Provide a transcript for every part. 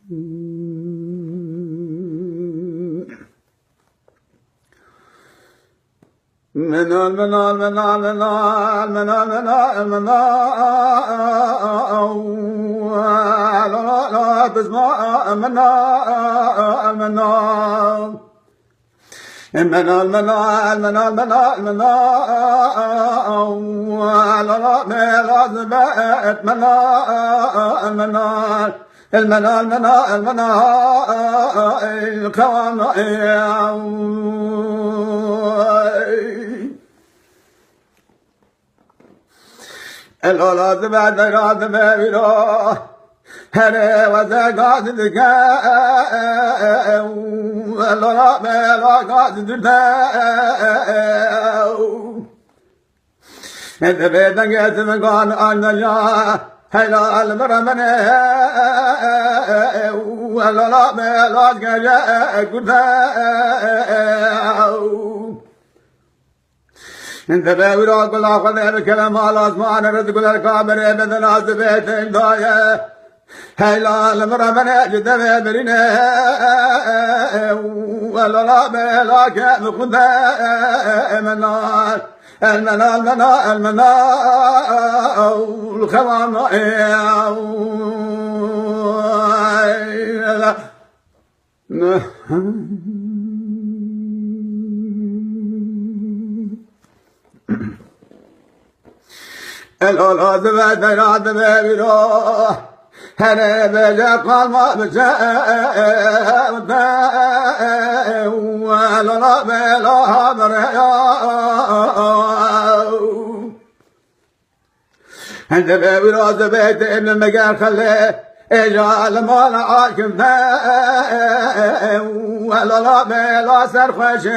منال منال منال منال منال منال منال لا تسمع منال منال منال منال منال منال منال لا لا زبات منال منال المنال منال المنال الكوام الأولاد بعد راد بيرو هري وزقات دكاء الأولاد بلاقات دكاء إذا بيتك يتمقان أن الجاه هلا المرمنة الأولاد بلاقات دكاء انت بيروق الله خذ بكلام على اسمان رزق الكابر بدن عزبيت دايه هيلا المرمنه جد برينه ولا لا بلاك بخذ منال المنال منال المنال الخوان الأولاد بدرات بيرو هني بجا قلما بجا ولا بلا بريا عند بيرو زبيت ابن المقال خليه اجعل مال عاكم ولا بلا سرخش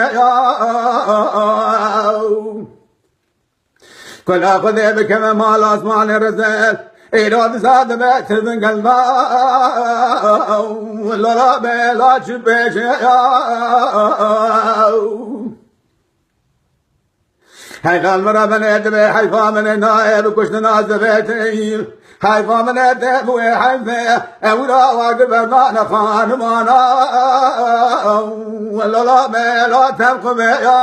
كل أخذ بك مال أسمان الرزال إيراد زاد بيت من قلبه ولا لا بلا شبيش هاي المرة من يدبي حيفا من النائب كشنا زبيتي حيفا من يدب وحيفا أولا واقف ما نخان مانا ولا لا بلا تبقى بيا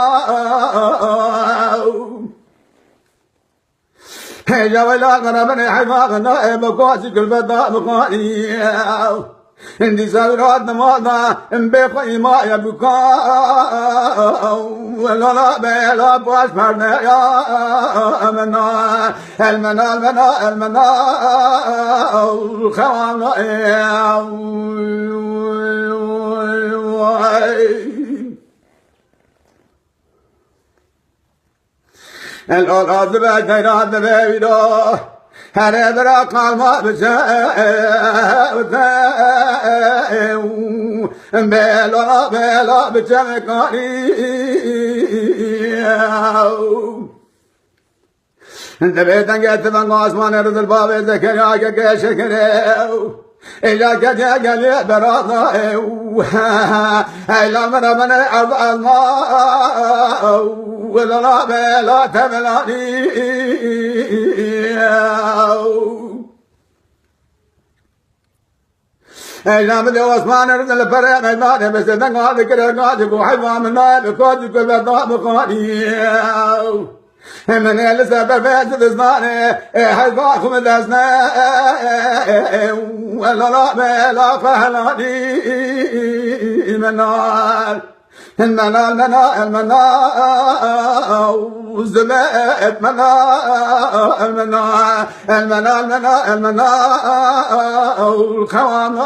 يا ويلات من حيفاق النائب وقاسي كل بدأ مقاني عندي سيرات نماذا بقي ما يبقى ولا لا بلا باش فرنا يا منال المنال منال المنال الخوان الأولاد بجيرات بيرو هري برا قلما بجاء بلا بلا بجمكاري انت بيتن قلت من عثمان رضي الباب زكريا كشكريو إذا كجا قلي براضا إلا من الله ولا لا بلا تملاني إلا من عثمان رضي الفرق إيمان بس دعاء ذكر قاعد بوحي من نائب قاعد كل ضاب قاعد من السبب في الزمان حيفاكم الأزنا ولا لا بلا فهلاني منال المنال منال المنال زبائد منال المنال المنال منال المنال الخوان